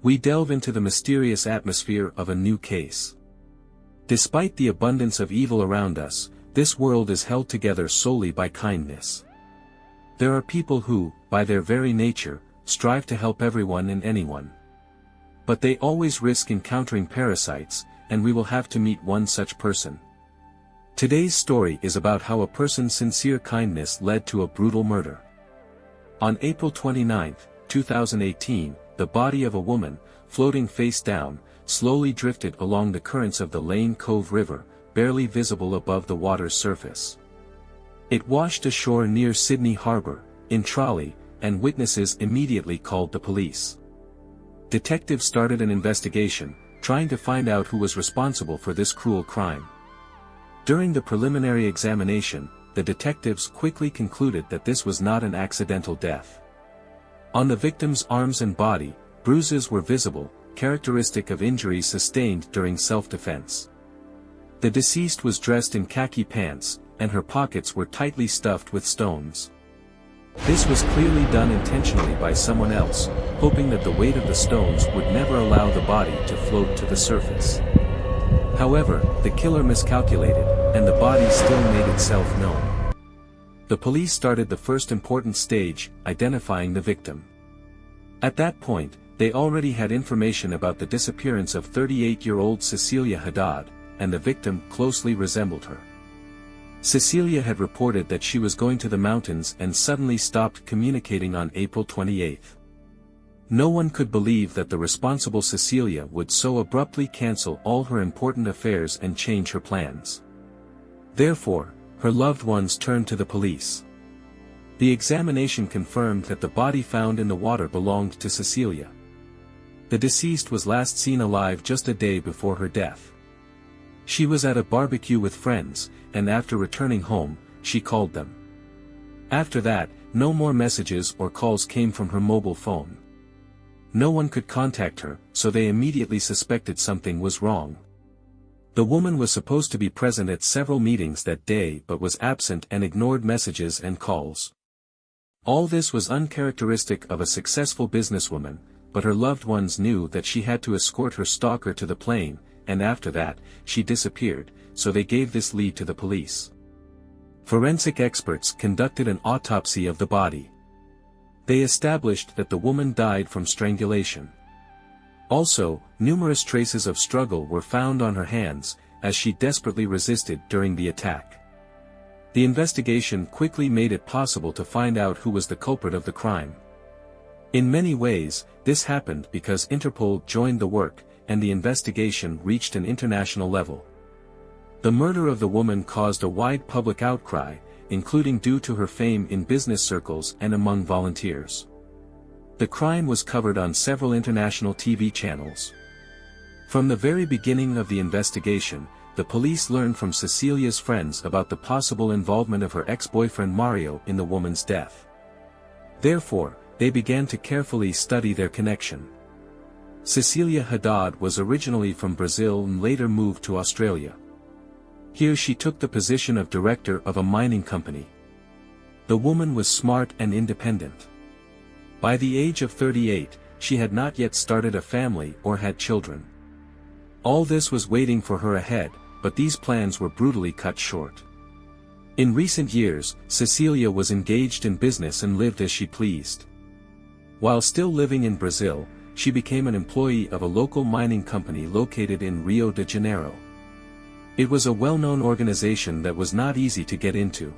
we delve into the mysterious atmosphere of a new case. Despite the abundance of evil around us, this world is held together solely by kindness. There are people who, by their very nature, strive to help everyone and anyone. But they always risk encountering parasites, and we will have to meet one such person. Today's story is about how a person's sincere kindness led to a brutal murder. On April 29, 2018, the body of a woman, floating face down, slowly drifted along the currents of the Lane Cove River, barely visible above the water's surface. It washed ashore near Sydney Harbour, in Tralee, and witnesses immediately called the police. Detectives started an investigation, trying to find out who was responsible for this cruel crime. During the preliminary examination, the detectives quickly concluded that this was not an accidental death. On the victim's arms and body, bruises were visible, characteristic of injuries sustained during self-defense. The deceased was dressed in khaki pants, and her pockets were tightly stuffed with stones. This was clearly done intentionally by someone else, hoping that the weight of the stones would never allow the body to float to the surface. However, the killer miscalculated, and the body still made itself known. The police started the first important stage, identifying the victim. At that point, they already had information about the disappearance of 38-year-old Cecilia Haddad, and the victim closely resembled her. Cecilia had reported that she was going to the mountains and suddenly stopped communicating on April 28. No one could believe that the responsible Cecilia would so abruptly cancel all her important affairs and change her plans. Therefore, her loved ones turned to the police. The examination confirmed that the body found in the water belonged to Cecilia. The deceased was last seen alive just a day before her death. She was at a barbecue with friends, and after returning home, she called them. After that, no more messages or calls came from her mobile phone. No one could contact her, so they immediately suspected something was wrong. The woman was supposed to be present at several meetings that day but was absent and ignored messages and calls. All this was uncharacteristic of a successful businesswoman, but her loved ones knew that she had to escort her stalker to the plane, and after that, she disappeared, so they gave this lead to the police. Forensic experts conducted an autopsy of the body. They established that the woman died from strangulation. Also, numerous traces of struggle were found on her hands, as she desperately resisted during the attack. The investigation quickly made it possible to find out who was the culprit of the crime. In many ways, this happened because Interpol joined the work, and the investigation reached an international level. The murder of the woman caused a wide public outcry, including due to her fame in business circles and among volunteers. The crime was covered on several international TV channels. From the very beginning of the investigation, the police learned from Cecilia's friends about the possible involvement of her ex-boyfriend Mario in the woman's death. Therefore, they began to carefully study their connection. Cecilia Haddad was originally from Brazil and later moved to Australia. Here she took the position of director of a mining company. The woman was smart and independent. By the age of 38, she had not yet started a family or had children. All this was waiting for her ahead, but these plans were brutally cut short. In recent years, Cecilia was engaged in business and lived as she pleased. While still living in Brazil, she became an employee of a local mining company located in Rio de Janeiro. It was a well-known organization that was not easy to get into.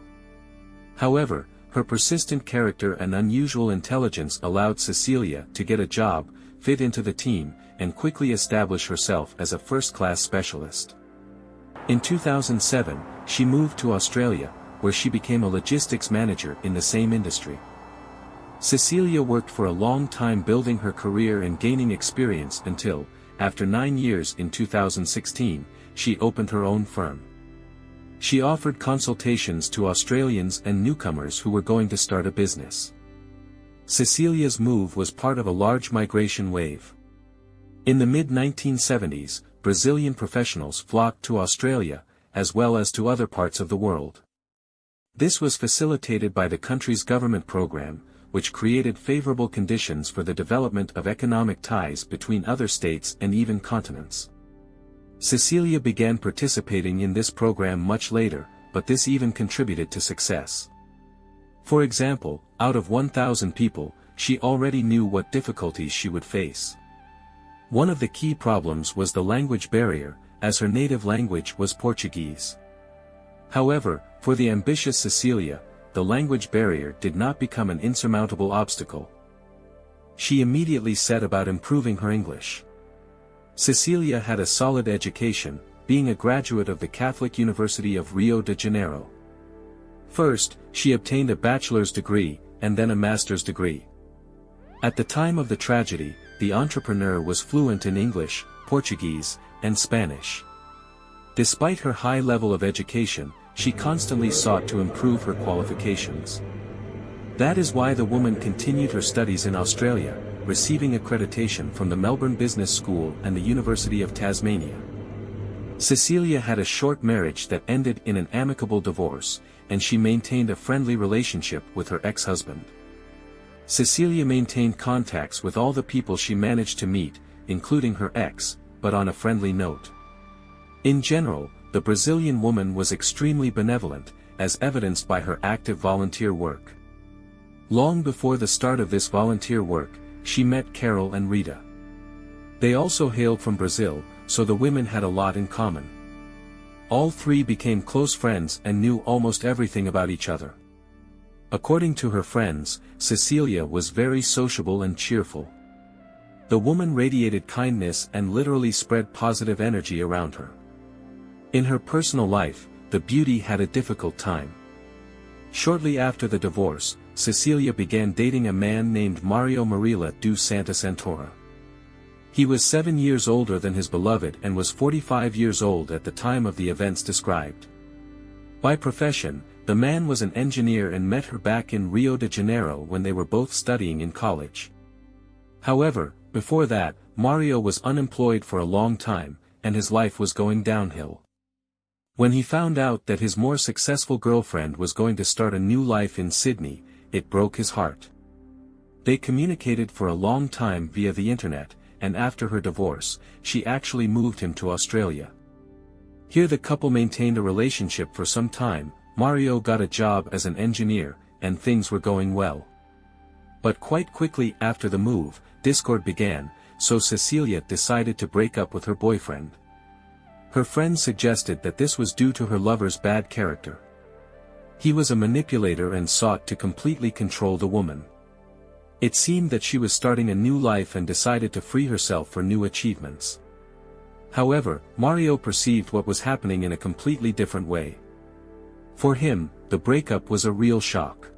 However, her persistent character and unusual intelligence allowed Cecilia to get a job, fit into the team, and quickly establish herself as a first-class specialist. In 2007, she moved to Australia, where she became a logistics manager in the same industry. Cecilia worked for a long time building her career and gaining experience until, after 9 years in 2016, she opened her own firm. She offered consultations to Australians and newcomers who were going to start a business. Cecilia's move was part of a large migration wave. In the mid-1970s, Brazilian professionals flocked to Australia, as well as to other parts of the world. This was facilitated by the country's government program, which created favorable conditions for the development of economic ties between other states and even continents. Cecilia began participating in this program much later, but this even contributed to success. For example, out of 1,000 people, she already knew what difficulties she would face. One of the key problems was the language barrier, as her native language was Portuguese. However, for the ambitious Cecilia, the language barrier did not become an insurmountable obstacle. She immediately set about improving her English. Cecilia had a solid education, being a graduate of the Catholic University of Rio de Janeiro. First, she obtained a bachelor's degree, and then a master's degree. At the time of the tragedy, the entrepreneur was fluent in English, Portuguese, and Spanish. Despite her high level of education, she constantly sought to improve her qualifications. That is why the woman continued her studies in Australia, receiving accreditation from the Melbourne Business School and the University of Tasmania. Cecilia had a short marriage that ended in an amicable divorce, and she maintained a friendly relationship with her ex-husband. Cecilia maintained contacts with all the people she managed to meet, including her ex, but on a friendly note. In general, the Brazilian woman was extremely benevolent, as evidenced by her active volunteer work. Long before the start of this volunteer work, she met Carol and Rita. They also hailed from Brazil, so the women had a lot in common. All three became close friends and knew almost everything about each other. According to her friends, Cecilia was very sociable and cheerful. The woman radiated kindness and literally spread positive energy around her. In her personal life, the beauty had a difficult time. Shortly after the divorce, Cecilia began dating a man named Mario Marilla do Santa Santoro. He was 7 years older than his beloved and was 45 years old at the time of the events described. By profession, the man was an engineer and met her back in Rio de Janeiro when they were both studying in college. However, before that, Mario was unemployed for a long time, and his life was going downhill. When he found out that his more successful girlfriend was going to start a new life in Sydney, it broke his heart. They communicated for a long time via the internet, and after her divorce, she actually moved him to Australia. Here the couple maintained a relationship for some time. Mario got a job as an engineer, and things were going well. But quite quickly after the move, discord began, so Cecilia decided to break up with her boyfriend. Her friends suggested that this was due to her lover's bad character. He was a manipulator and sought to completely control the woman. It seemed that she was starting a new life and decided to free herself for new achievements. However, Mario perceived what was happening in a completely different way. For him, the breakup was a real shock.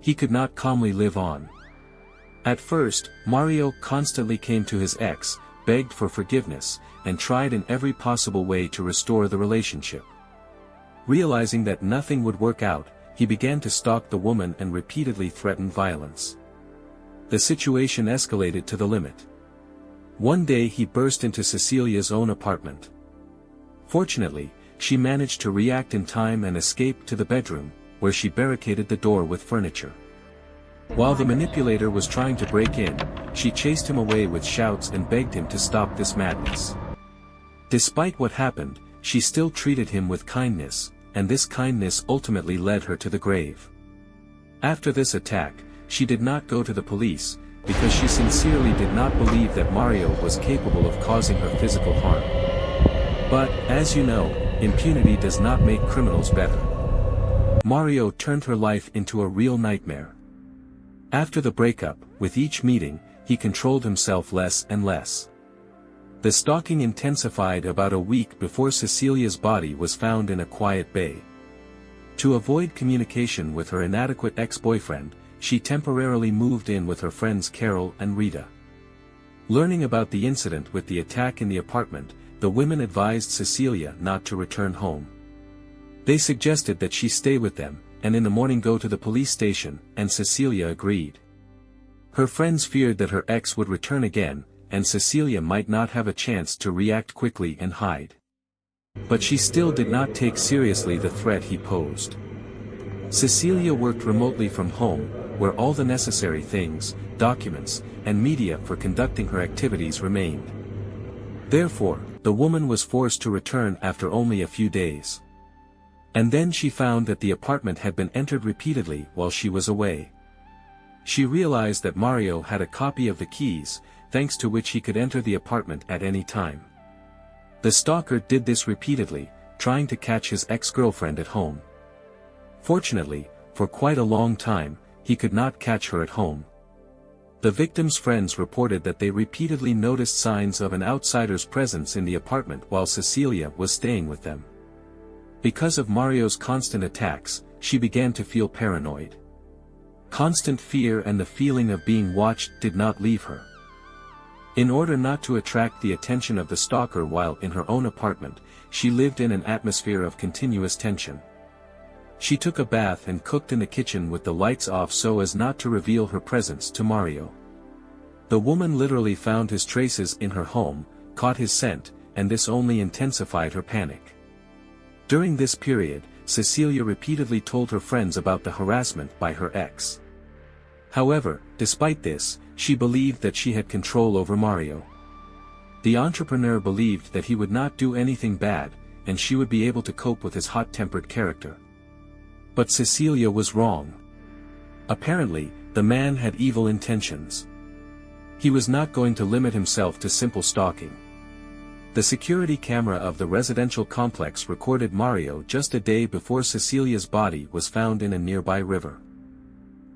He could not calmly live on. At first, Mario constantly came to his ex, begged for forgiveness, and tried in every possible way to restore the relationship. Realizing that nothing would work out, he began to stalk the woman and repeatedly threatened violence. The situation escalated to the limit. One day he burst into Cecilia's own apartment. Fortunately, she managed to react in time and escape to the bedroom, where she barricaded the door with furniture. While the manipulator was trying to break in, she chased him away with shouts and begged him to stop this madness. Despite what happened, she still treated him with kindness, and this kindness ultimately led her to the grave. After this attack, she did not go to the police, because she sincerely did not believe that Mario was capable of causing her physical harm. But, as you know, impunity does not make criminals better. Mario turned her life into a real nightmare. After the breakup, with each meeting, he controlled himself less and less. The stalking intensified about a week before Cecilia's body was found in a quiet bay. To avoid communication with her inadequate ex-boyfriend, she temporarily moved in with her friends Carol and Rita. Learning about the incident with the attack in the apartment, the women advised Cecilia not to return home. They suggested that she stay with them, and in the morning go to the police station, and Cecilia agreed. Her friends feared that her ex would return again, and Cecilia might not have a chance to react quickly and hide. But she still did not take seriously the threat he posed. Cecilia worked remotely from home, where all the necessary things, documents, and media for conducting her activities remained. Therefore, the woman was forced to return after only a few days. And then she found that the apartment had been entered repeatedly while she was away. She realized that Mario had a copy of the keys, thanks to which he could enter the apartment at any time. The stalker did this repeatedly, trying to catch his ex-girlfriend at home. Fortunately, for quite a long time, he could not catch her at home. The victim's friends reported that they repeatedly noticed signs of an outsider's presence in the apartment while Cecilia was staying with them. Because of Mario's constant attacks, she began to feel paranoid. Constant fear and the feeling of being watched did not leave her. In order not to attract the attention of the stalker while in her own apartment, she lived in an atmosphere of continuous tension. She took a bath and cooked in the kitchen with the lights off so as not to reveal her presence to Mario. The woman literally found his traces in her home, caught his scent, and this only intensified her panic. During this period, Cecilia repeatedly told her friends about the harassment by her ex. However, despite this, she believed that she had control over Mario. The entrepreneur believed that he would not do anything bad, and she would be able to cope with his hot-tempered character. But Cecilia was wrong. Apparently, the man had evil intentions. He was not going to limit himself to simple stalking. The security camera of the residential complex recorded Mario just a day before Cecilia's body was found in a nearby river.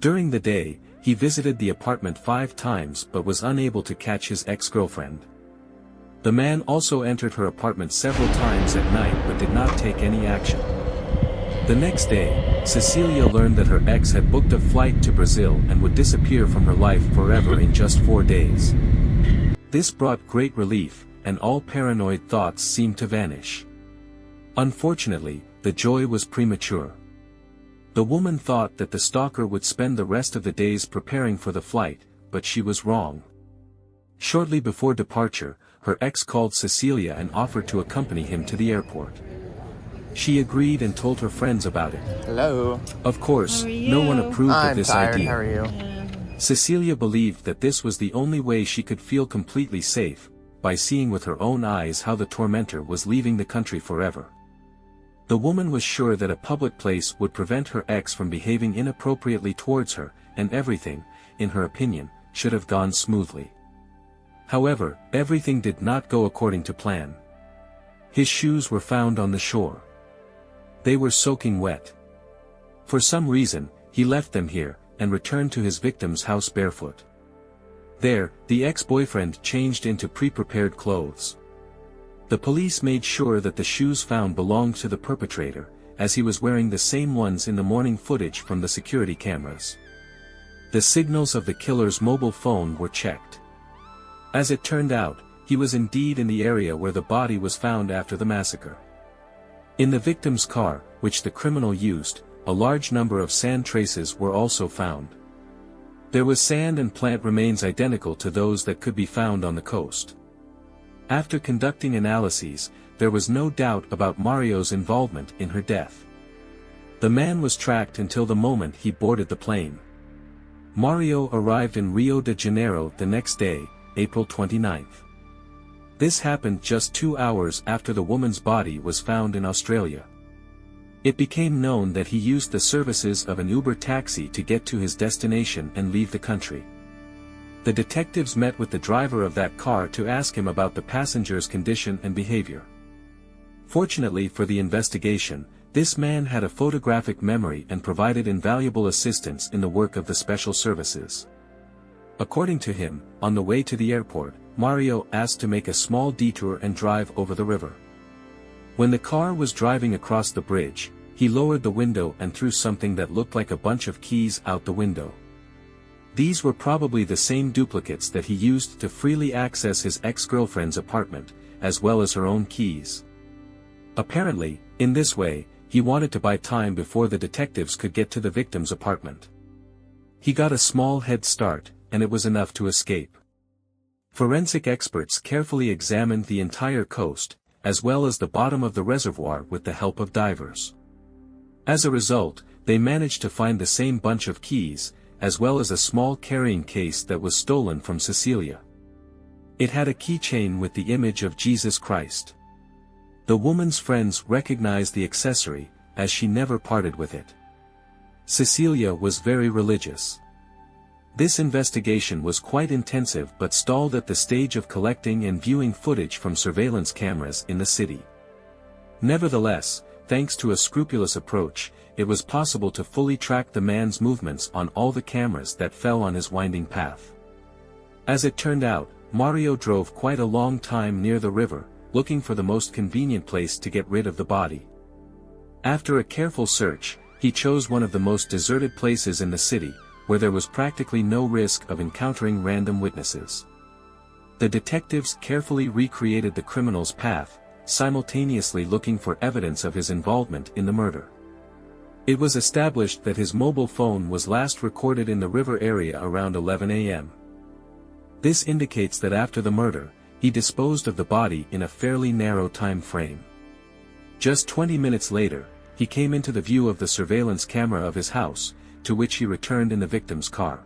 During the day, he visited the apartment 5 times but was unable to catch his ex-girlfriend. The man also entered her apartment several times at night but did not take any action. The next day, Cecilia learned that her ex had booked a flight to Brazil and would disappear from her life forever in just 4 days. This brought great relief, and all paranoid thoughts seemed to vanish. Unfortunately, the joy was premature. The woman thought that the stalker would spend the rest of the days preparing for the flight, but she was wrong. Shortly before departure, her ex called Cecilia and offered to accompany him to the airport. She agreed and told her friends about it. Hello. Of course, no one approved of this idea. How are you? Cecilia believed that this was the only way she could feel completely safe, by seeing with her own eyes how the tormentor was leaving the country forever. The woman was sure that a public place would prevent her ex from behaving inappropriately towards her, and everything, in her opinion, should have gone smoothly. However, everything did not go according to plan. His shoes were found on the shore. They were soaking wet. For some reason, he left them here, and returned to his victim's house barefoot. There, the ex-boyfriend changed into pre-prepared clothes. The police made sure that the shoes found belonged to the perpetrator, as he was wearing the same ones in the morning footage from the security cameras. The signals of the killer's mobile phone were checked. As it turned out, he was indeed in the area where the body was found after the massacre. In the victim's car, which the criminal used, a large number of sand traces were also found. There was sand and plant remains identical to those that could be found on the coast. After conducting analyses, there was no doubt about Mario's involvement in her death. The man was tracked until the moment he boarded the plane. Mario arrived in Rio de Janeiro the next day, April 29th. This happened just 2 hours after the woman's body was found in Australia. It became known that he used the services of an Uber taxi to get to his destination and leave the country. The detectives met with the driver of that car to ask him about the passenger's condition and behavior. Fortunately for the investigation, this man had a photographic memory and provided invaluable assistance in the work of the special services. According to him, on the way to the airport, Mario asked to make a small detour and drive over the river. When the car was driving across the bridge, he lowered the window and threw something that looked like a bunch of keys out the window. These were probably the same duplicates that he used to freely access his ex-girlfriend's apartment, as well as her own keys. Apparently, in this way, he wanted to buy time before the detectives could get to the victim's apartment. He got a small head start, and it was enough to escape. Forensic experts carefully examined the entire coast, as well as the bottom of the reservoir with the help of divers. As a result, they managed to find the same bunch of keys, as well as a small carrying case that was stolen from Cecilia. It had a keychain with the image of Jesus Christ. The woman's friends recognized the accessory, as she never parted with it. Cecilia was very religious. This investigation was quite intensive but stalled at the stage of collecting and viewing footage from surveillance cameras in the city. Nevertheless, thanks to a scrupulous approach, it was possible to fully track the man's movements on all the cameras that fell on his winding path. As it turned out, Mario drove quite a long time near the river, looking for the most convenient place to get rid of the body. After a careful search, he chose one of the most deserted places in the city, where there was practically no risk of encountering random witnesses. The detectives carefully recreated the criminal's path, simultaneously looking for evidence of his involvement in the murder. It was established that his mobile phone was last recorded in the river area around 11 a.m. This indicates that after the murder, he disposed of the body in a fairly narrow time frame. Just 20 minutes later, he came into the view of the surveillance camera of his house, to which he returned in the victim's car.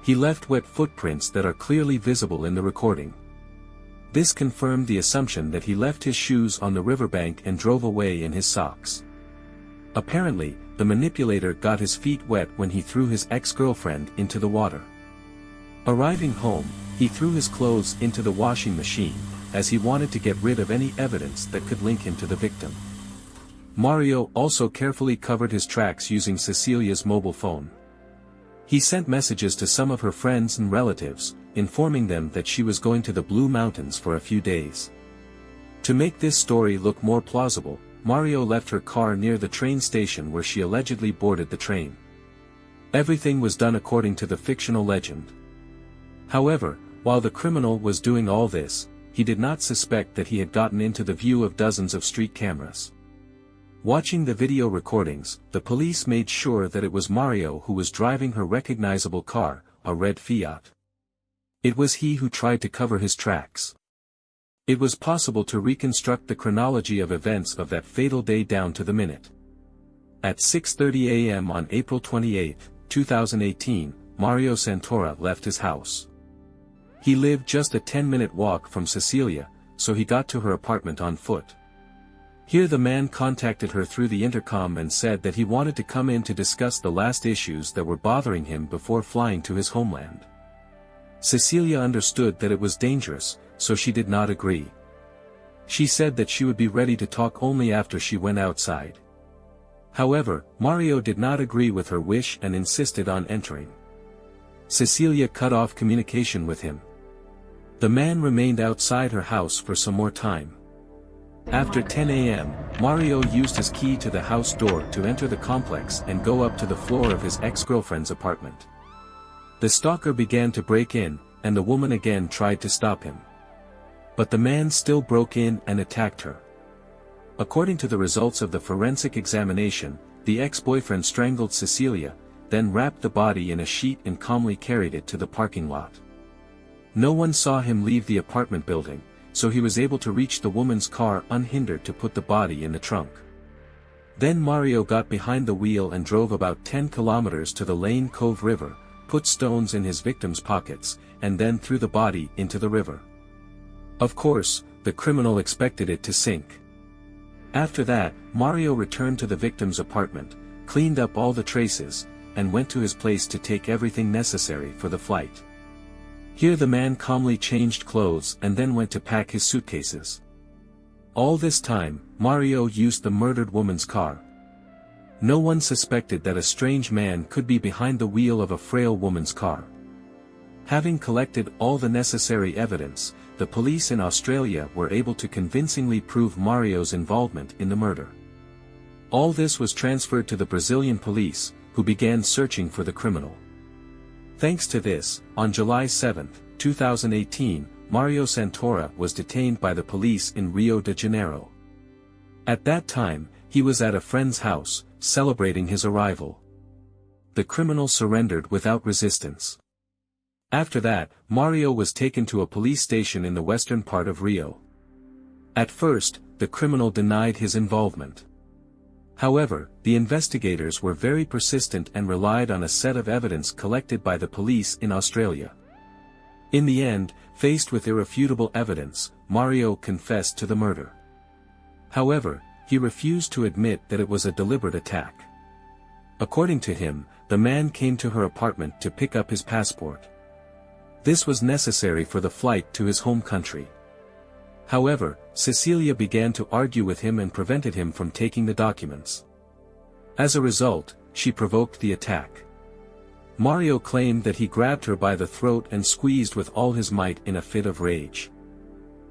He left wet footprints that are clearly visible in the recording. This confirmed the assumption that he left his shoes on the riverbank and drove away in his socks. Apparently, the manipulator got his feet wet when he threw his ex-girlfriend into the water. Arriving home, he threw his clothes into the washing machine, as he wanted to get rid of any evidence that could link him to the victim. Mario also carefully covered his tracks using Cecilia's mobile phone. He sent messages to some of her friends and relatives, informing them that she was going to the Blue Mountains for a few days. To make this story look more plausible, Mario left her car near the train station where she allegedly boarded the train. Everything was done according to the fictional legend. However, while the criminal was doing all this, he did not suspect that he had gotten into the view of dozens of street cameras. Watching the video recordings, the police made sure that it was Mario who was driving her recognizable car, a red Fiat. It was he who tried to cover his tracks. It was possible to reconstruct the chronology of events of that fatal day down to the minute. At 6:30 a.m. on April 28, 2018, Mario Santoro left his house. He lived just a 10-minute walk from Cecilia, so he got to her apartment on foot. Here the man contacted her through the intercom and said that he wanted to come in to discuss the last issues that were bothering him before flying to his homeland. Cecilia understood that it was dangerous, so she did not agree. She said that she would be ready to talk only after she went outside. However, Mario did not agree with her wish and insisted on entering. Cecilia cut off communication with him. The man remained outside her house for some more time. After 10 a.m., Mario used his key to the house door to enter the complex and go up to the floor of his ex-girlfriend's apartment. The stalker began to break in, and the woman again tried to stop him. But the man still broke in and attacked her. According to the results of the forensic examination, the ex-boyfriend strangled Cecilia, then wrapped the body in a sheet and calmly carried it to the parking lot. No one saw him leave the apartment building, so he was able to reach the woman's car unhindered to put the body in the trunk. Then Mario got behind the wheel and drove about 10 kilometers to the Lane Cove River, put stones in his victim's pockets, and then threw the body into the river. Of course, the criminal expected it to sink. After that, Mario returned to the victim's apartment, cleaned up all the traces, and went to his place to take everything necessary for the flight. Here the man calmly changed clothes and then went to pack his suitcases. All this time, Mario used the murdered woman's car. No one suspected that a strange man could be behind the wheel of a frail woman's car. Having collected all the necessary evidence, the police in Australia were able to convincingly prove Mario's involvement in the murder. All this was transferred to the Brazilian police, who began searching for the criminal. Thanks to this, on July 7, 2018, Mario Santoro was detained by the police in Rio de Janeiro. At that time, he was at a friend's house, celebrating his arrival. The criminal surrendered without resistance. After that, Mario was taken to a police station in the western part of Rio. At first, the criminal denied his involvement. However, the investigators were very persistent and relied on a set of evidence collected by the police in Australia. In the end, faced with irrefutable evidence, Mario confessed to the murder. However, he refused to admit that it was a deliberate attack. According to him, the man came to her apartment to pick up his passport. This was necessary for the flight to his home country. However, Cecilia began to argue with him and prevented him from taking the documents. As a result, she provoked the attack. Mario claimed that he grabbed her by the throat and squeezed with all his might in a fit of rage.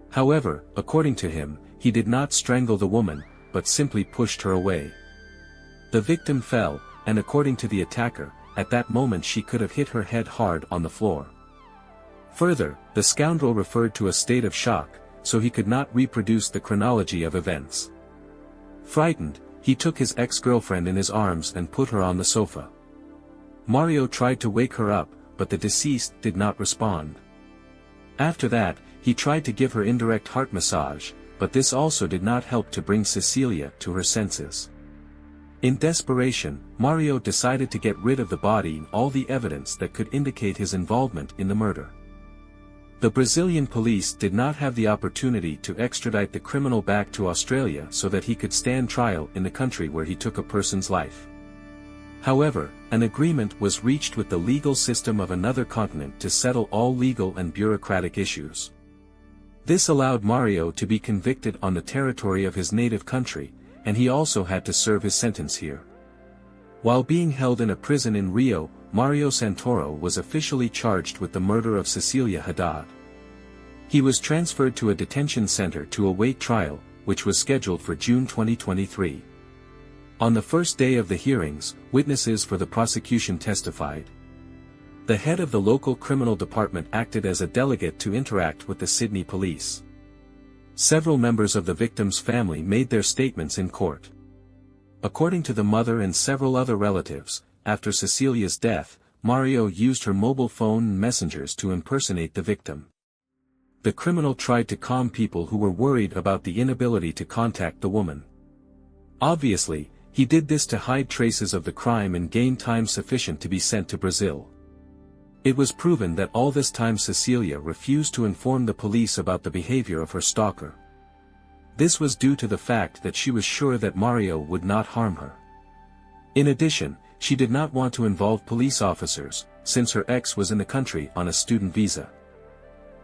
However, according to him, he did not strangle the woman, but simply pushed her away. The victim fell, and according to the attacker, at that moment she could have hit her head hard on the floor. Further, the scoundrel referred to a state of shock, so he could not reproduce the chronology of events. Frightened, he took his ex-girlfriend in his arms and put her on the sofa. Mario tried to wake her up, but the deceased did not respond. After that, he tried to give her indirect heart massage, but this also did not help to bring Cecilia to her senses. In desperation, Mario decided to get rid of the body and all the evidence that could indicate his involvement in the murder. The Brazilian police did not have the opportunity to extradite the criminal back to Australia so that he could stand trial in the country where he took a person's life. However, an agreement was reached with the legal system of another continent to settle all legal and bureaucratic issues. This allowed Mario to be convicted on the territory of his native country, and he also had to serve his sentence here. While being held in a prison in Rio, Mario Santoro was officially charged with the murder of Cecilia Haddad. He was transferred to a detention center to await trial, which was scheduled for June 2023. On the first day of the hearings, witnesses for the prosecution testified. The head of the local criminal department acted as a delegate to interact with the Sydney police. Several members of the victim's family made their statements in court. According to the mother and several other relatives, after Cecilia's death, Mario used her mobile phone and messengers to impersonate the victim. The criminal tried to calm people who were worried about the inability to contact the woman. Obviously, he did this to hide traces of the crime and gain time sufficient to be sent to Brazil. It was proven that all this time Cecilia refused to inform the police about the behavior of her stalker. This was due to the fact that she was sure that Mario would not harm her. In addition, she did not want to involve police officers, since her ex was in the country on a student visa.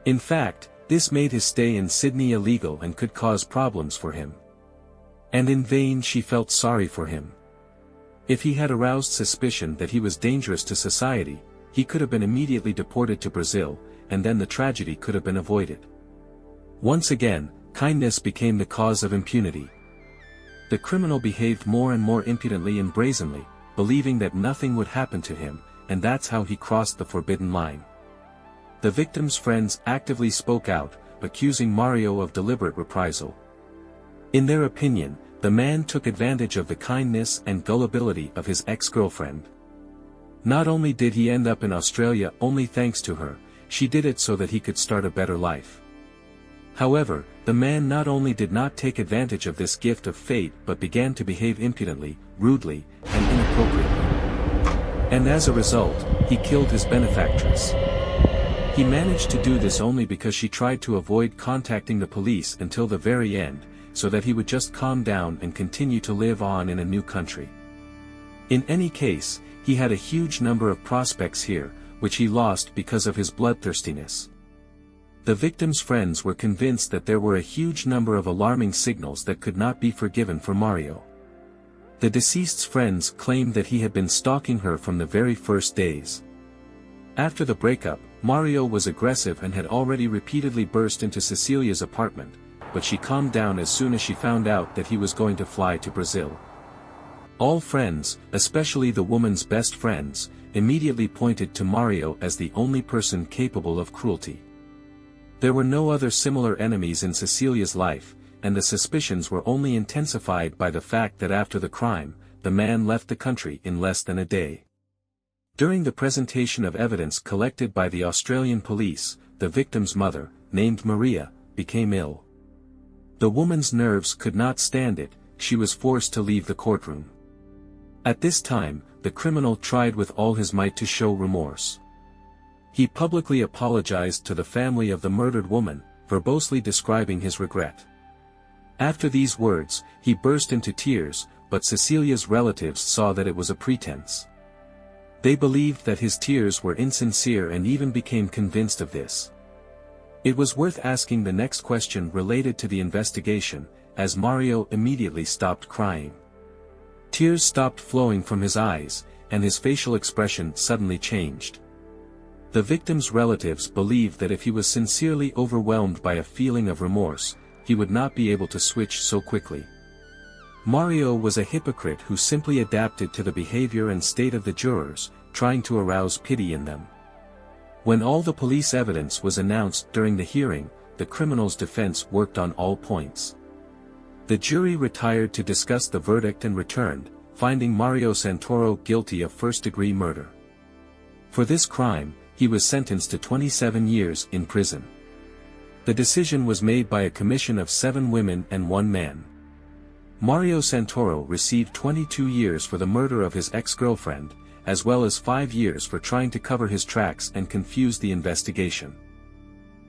In fact, this made his stay in Sydney illegal and could cause problems for him. And in vain she felt sorry for him. If he had aroused suspicion that he was dangerous to society, he could have been immediately deported to Brazil, and then the tragedy could have been avoided. Once again, kindness became the cause of impunity. The criminal behaved more and more impudently and brazenly, believing that nothing would happen to him, and that's how he crossed the forbidden line. The victim's friends actively spoke out, accusing Mario of deliberate reprisal. In their opinion, the man took advantage of the kindness and gullibility of his ex-girlfriend. Not only did he end up in Australia only thanks to her, she did it so that he could start a better life. However, the man not only did not take advantage of this gift of fate but began to behave impudently, rudely, and inappropriately. And as a result, he killed his benefactress. He managed to do this only because she tried to avoid contacting the police until the very end, so that he would just calm down and continue to live on in a new country. In any case, he had a huge number of prospects here, which he lost because of his bloodthirstiness. The victim's friends were convinced that there were a huge number of alarming signals that could not be forgiven for Mario. The deceased's friends claimed that he had been stalking her from the very first days. After the breakup, Mario was aggressive and had already repeatedly burst into Cecilia's apartment, but she calmed down as soon as she found out that he was going to fly to Brazil. All friends, especially the woman's best friends, immediately pointed to Mario as the only person capable of cruelty. There were no other similar enemies in Cecilia's life, and the suspicions were only intensified by the fact that after the crime, the man left the country in less than a day. During the presentation of evidence collected by the Australian police, the victim's mother, named Maria, became ill. The woman's nerves could not stand it, she was forced to leave the courtroom. At this time, the criminal tried with all his might to show remorse. He publicly apologized to the family of the murdered woman, verbosely describing his regret. After these words, he burst into tears, but Cecilia's relatives saw that it was a pretense. They believed that his tears were insincere and even became convinced of this. It was worth asking the next question related to the investigation, as Mario immediately stopped crying. Tears stopped flowing from his eyes, and his facial expression suddenly changed. The victim's relatives believed that if he was sincerely overwhelmed by a feeling of remorse, he would not be able to switch so quickly. Mario was a hypocrite who simply adapted to the behavior and state of the jurors, trying to arouse pity in them. When all the police evidence was announced during the hearing, the criminal's defense worked on all points. The jury retired to discuss the verdict and returned, finding Mario Santoro guilty of first-degree murder. For this crime, he was sentenced to 27 years in prison. The decision was made by a commission of 7 women and 1 man. Mario Santoro received 22 years for the murder of his ex-girlfriend, as well as 5 years for trying to cover his tracks and confuse the investigation.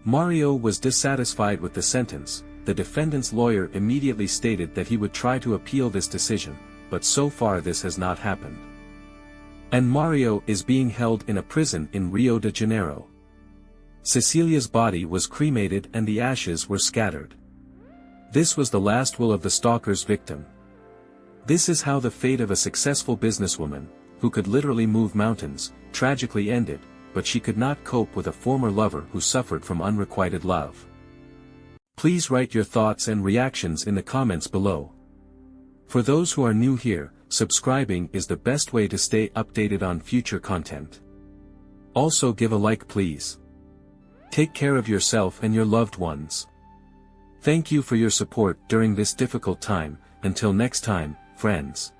Mario was dissatisfied with the sentence. The defendant's lawyer immediately stated that he would try to appeal this decision, but so far this has not happened. And Mario is being held in a prison in Rio de Janeiro. Cecilia's body was cremated and the ashes were scattered. This was the last will of the stalker's victim. This is how the fate of a successful businesswoman, who could literally move mountains, tragically ended, but she could not cope with a former lover who suffered from unrequited love. Please write your thoughts and reactions in the comments below. For those who are new here, subscribing is the best way to stay updated on future content. Also give a like please. Take care of yourself and your loved ones. Thank you for your support during this difficult time. Until next time, friends.